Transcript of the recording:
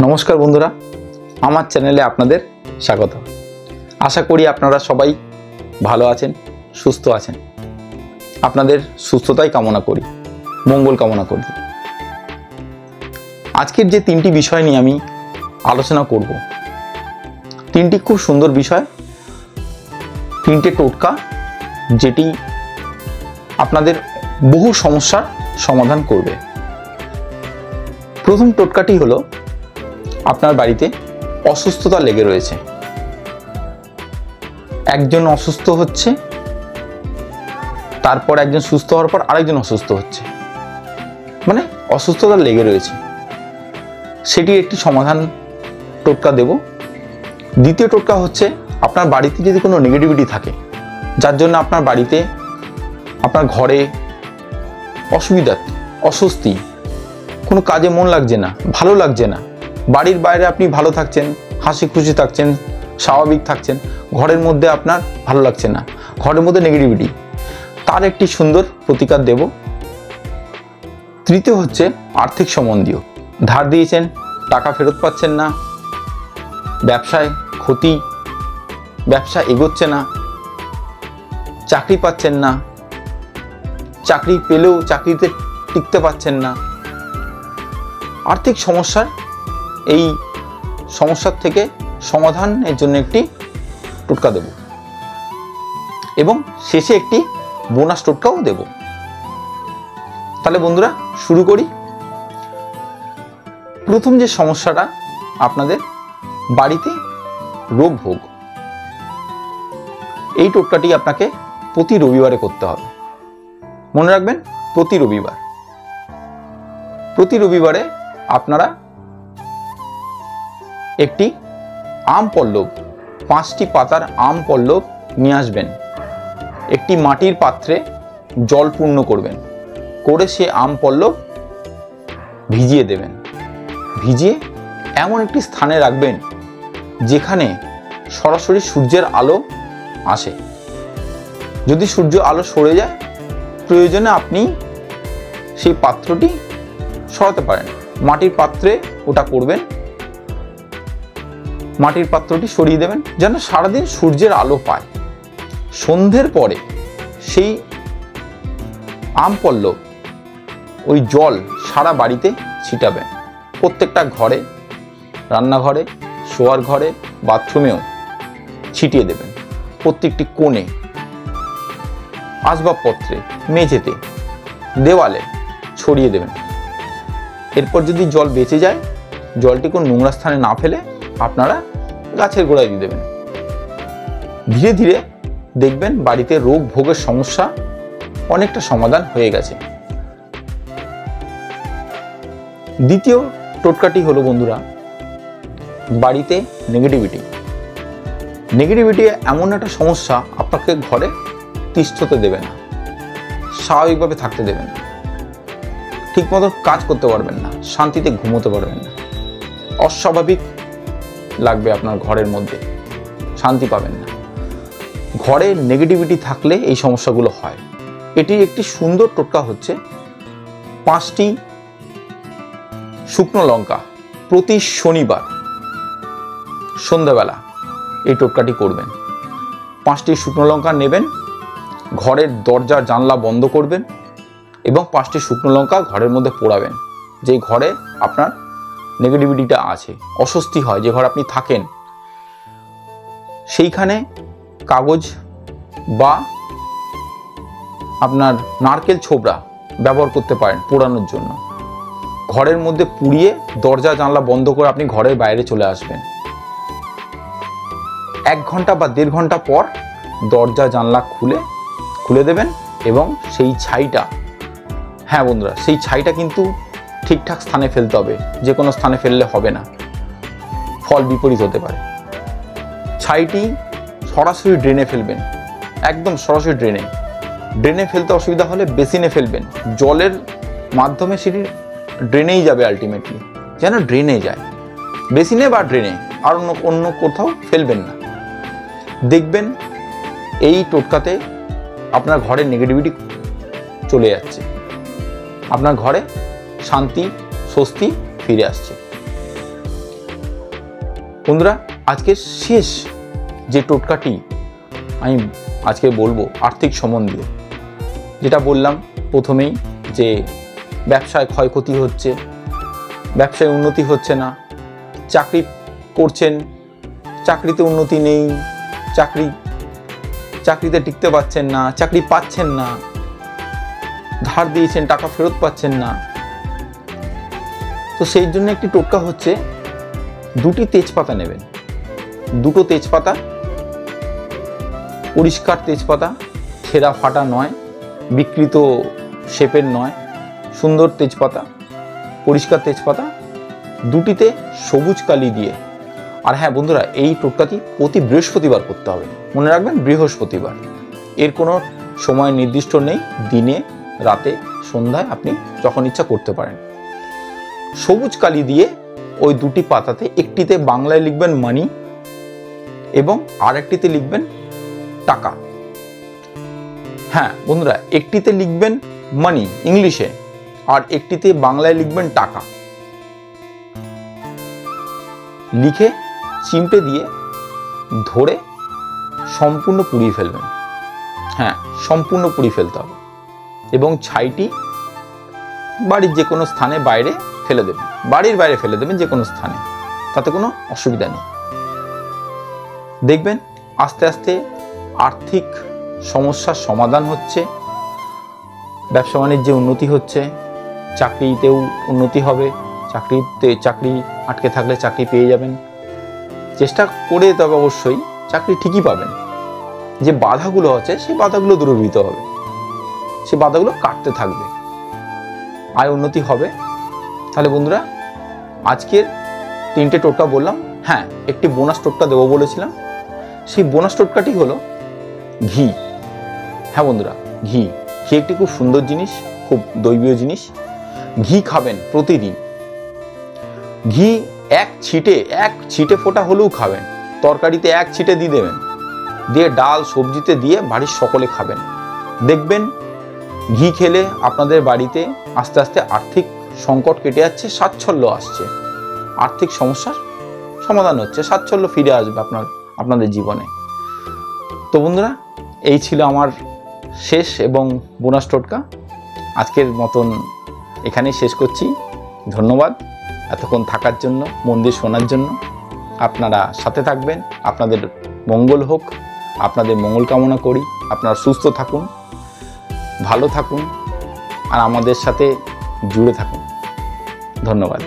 नमस्कार बंधुरा आमार चैनेले आपनादेर स्वागत। आशा करी आपनारा सबाई भालो आछेन सुस्थ आछेन। आपनादेर सुस्थताई कामना करी, मंगल कामना करी। आजकेर जे तीनटी विषय निये आमी आलोचना करब, तीनटी खूब सुंदर विषय, तीनटे टोटका जेटी आपनादेर बहु समस्यार समाधान करबे। प्रथम टोटकाटी हलो আপনার বাড়িতে অসুস্থতা লেগে রয়েছে, একজন অসুস্থ হচ্ছে, তারপর একজন সুস্থ হওয়ার পর আরেকজন অসুস্থ হচ্ছে, মানে অসুস্থতা লেগে রয়েছে, সেটি একটি সমাধান টোটকা দেব। দ্বিতীয় টোটকা হচ্ছে আপনার বাড়িতে যদি কোনো নেগেটিভিটি থাকে, যার জন্য আপনার বাড়িতে আপনার ঘরে অসুবিধা, অস্বস্তি, কোনো কাজে মন লাগছে না, ভালো লাগছে না, বাড়ির বাইরে আপনি ভালো থাকছেন, হাসি খুশি থাকছেন, স্বাভাবিক থাকছেন, ঘরের মধ্যে আপনার ভালো লাগছে না, ঘরের মধ্যে নেগেটিভিটি, তার একটি সুন্দর প্রতিকার দেব। তৃতীয় হচ্ছে আর্থিক সম্বন্ধীয়, ধার দিয়েছেন, টাকা ফেরত পাচ্ছেন না, ব্যবসায় ক্ষতি, ব্যবসা এগোচ্ছে না, চাকরি পাচ্ছেন না, চাকরি পেলেও চাকরিতে টিকতে পাচ্ছেন না, আর্থিক সমস্যার এই সমস্যার থেকে সমাধানের জন্য একটি টোটকা দেব এবং শেষে একটি বোনাস টোটকাও দেব। তাহলে বন্ধুরা শুরু করি। প্রথম যে সমস্যাটা আপনাদের বাড়িতে রোগ ভোগ, এই টোটকাটি আপনাকে প্রতি রবিবারে করতে হবে। মনে রাখবেন, প্রতি রবিবারে আপনারা একটি আম পল্লব, 5টি পাতার আম পল্লব নিয়ে আসবেন, একটি মাটির পাত্রে জল পূর্ণ করবেন, করে সে আম পল্লব ভিজিয়ে দেবেন, ভিজিয়ে এমন একটি স্থানে রাখবেন যেখানে সরাসরি সূর্যের আলো আসে। যদি সূর্য আলো সরে যায়, প্রয়োজনে আপনি সেই পাত্রটি সরাতে পারেন, মাটির পাত্রে ওটা করবেন, মাটির পাত্রটি সরিয়ে দেবেন যেন সারাদিন সূর্যের আলো পায়। সন্ধ্যের পরে সেই আম পল্লব, ওই জল সারা বাড়িতে ছিটাবেন, প্রত্যেকটা ঘরে, রান্নাঘরে, শোয়ার ঘরে, বাথরুমেও ছিটিয়ে দেবেন, প্রত্যেকটি কোণে, আসবাবপত্রে, মেঝেতে, দেওয়ালে ছড়িয়ে দেবেন। এরপর যদি জল বেঁচে যায়, জলটি কোনো নোংরা স্থানে না ফেলে আপনারা গাছের গোড়ায় দিয়ে দেবেন। ধীরে ধীরে দেখবেন বাড়িতে রোগ ভোগের সমস্যা অনেকটা সমাধান হয়ে গেছে। দ্বিতীয় টোটকাটি হলো বন্ধুরা, বাড়িতে নেগেটিভিটি এমন একটা সমস্যা আপনাকে ঘরে তিষ্ঠতে দেবে না, স্বাভাবিকভাবে থাকতে দেবেন না, ঠিকমতো কাজ করতে পারবেন না, শান্তিতে ঘুমোতে পারবেন না, অস্বাভাবিক লাগবে আপনার ঘরের মধ্যে, শান্তি পাবেন না। ঘরে নেগেটিভিটি থাকলে এই সমস্যাগুলো হয়। এটির একটি সুন্দর টোটকা হচ্ছে 5টি শুকনো লঙ্কা প্রতি শনিবার সন্ধ্যাবেলা এই টোটকাটি করবেন। 5টি শুকনো লঙ্কা নেবেন, ঘরের দরজা জানলা বন্ধ করবেন এবং 5টি শুকনো লঙ্কা ঘরের মধ্যে পোড়াবেন। যেই ঘরে আপনার নেগেটিভিটিটা আছে, অস্বস্তি হয়, যে ঘরে আপনি থাকেন, সেইখানে কাগজ বা আপনার নারকেল ছোবড়া ব্যবহার করতে পারেন পোড়ানোর জন্য। ঘরের মধ্যে পুড়িয়ে দরজা জানলা বন্ধ করে আপনি ঘরের বাইরে চলে আসবেন। 1 ঘন্টা বা 1.5 ঘন্টা পর দরজা জানলা খুলে দেবেন এবং সেই ছাইটা, হ্যাঁ বন্ধুরা, সেই ছাইটা কিন্তু ঠিকঠাক স্থানে ফেলতে হবে, যে কোনো স্থানে ফেললে হবে না, ফল বিপরীত হতে পারে। ছাইটি সরাসরি ড্রেনে ফেলবেন, একদম সরাসরি ড্রেনে ফেলতে অসুবিধা হলে বেসিনে ফেলবেন, জলের মাধ্যমে সেটি ড্রেনেই যাবে, আলটিমেটলি যেন ড্রেনে যায়, বেসিনে বা ড্রেনে, আর অন্য কোথাও ফেলবেন না। দেখবেন এই টোটকাতে আপনার ঘরের নেগেটিভিটি চলে যাচ্ছে, আপনার ঘরে শান্তি স্বস্তি ফিরে আসছে। বন্ধুরা, আজকের শেষ যে টোটকাটি আমি আজকে বলবো আর্থিক সম্বন্ধীয়, যেটা বললাম প্রথমেই যে ব্যবসায় ক্ষয়ক্ষতি হচ্ছে, ব্যবসায় উন্নতি হচ্ছে না, চাকরি করছেন, চাকরিতে উন্নতি নেই, চাকরিতে টিকতে পারছেন না, চাকরি পাচ্ছেন না, ধার দিয়েছেন টাকা ফেরত পাচ্ছেন না। তো সেই জন্য একটি টোটকা হচ্ছে, দুটি তেজপাতা নেবেন, দুটো তেজপাতা, পরিষ্কার তেজপাতা, ছেঁড়া ফাটা নয়, বিকৃত শেপের নয়, সুন্দর তেজপাতা, পরিষ্কার তেজপাতা, দুটিতে সবুজ কালি দিয়ে। আর হ্যাঁ বন্ধুরা, এই টোটকাটি প্রতি বৃহস্পতিবার করতে হবে, মনে রাখবেন বৃহস্পতিবার। এর কোনো সময় নির্দিষ্ট নেই, দিনে, রাতে, সন্ধ্যায় আপনি যখন ইচ্ছা করতে পারেন। সবুজ কালি দিয়ে ওই দুটি পাতাতে একটিতে বাংলায় লিখবেন মানি এবং আরেকটিতে লিখবেন টাকা। হ্যাঁ বন্ধুরা, একটিতে লিখবেন মানি ইংলিশে আর একটিতে বাংলায় লিখবেন টাকা। লিখে চিমটে দিয়ে ধরে সম্পূর্ণ পুড়িয়ে ফেলবেন। হ্যাঁ, সম্পূর্ণ পুড়িয়ে ফেলতে হবে এবং ছাইটি বাড়ির যে কোনো স্থানে বাইরে ফেলে দেবেন, বাড়ির বাইরে ফেলে দেবেন যে কোনো স্থানে, তাতে কোনো অসুবিধা নেই। দেখবেন আস্তে আস্তে আর্থিক সমস্যার সমাধান হচ্ছে, ব্যবসা বাণিজ্যে উন্নতি হচ্ছে, চাকরিতেও উন্নতি হবে, চাকরি আটকে থাকলে চাকরি পেয়ে যাবেন। চেষ্টা করে তবে অবশ্যই চাকরি ঠিকই পাবেন। যে বাধাগুলো আছে সেই বাধাগুলো দূরীভূত হবে, সেই বাধাগুলো কাটতে থাকবে, আয় উন্নতি হবে। তাহলে বন্ধুরা, আজকের 3টে টোটকা বললাম। হ্যাঁ, একটি বোনাস টোটকা দেবো বলেছিলাম, সেই বোনাস টোটকাটি হলো ঘি। হ্যাঁ বন্ধুরা, ঘি একটি খুব সুন্দর জিনিস, খুব দৈবীয় জিনিস। ঘি খাবেন প্রতিদিন। ঘি এক ছিটে ফোঁটা হলেও খাবেন, তরকারিতে এক ছিটে দিয়ে দেবেন, দিয়ে ডাল সবজিতে দিয়ে বাড়ির সকলে খাবেন। দেখবেন ঘি খেলে আপনাদের বাড়িতে আস্তে আস্তে আর্থিক সংকট কেটে যাচ্ছে, সাচ্ছল্য আসছে, আর্থিক সমস্যার সমাধান হচ্ছে, সাচ্ছল্য ফিরে আসবে আপনাদের জীবনে। তো বন্ধুরা, এই ছিল আমার শেষ এবং বোনাস টোটকা। আজকের মতন এখানেই শেষ করছি। ধন্যবাদ এতক্ষণ থাকার জন্য, মন দিয়ে শোনার জন্য। আপনারা সাথে থাকবেন, আপনাদের মঙ্গল হোক, আপনাদের মঙ্গল কামনা করি। আপনারা সুস্থ থাকুন, ভালো থাকুন আর আমাদের সাথে জুড়ে থাকুন। ধন্যবাদ।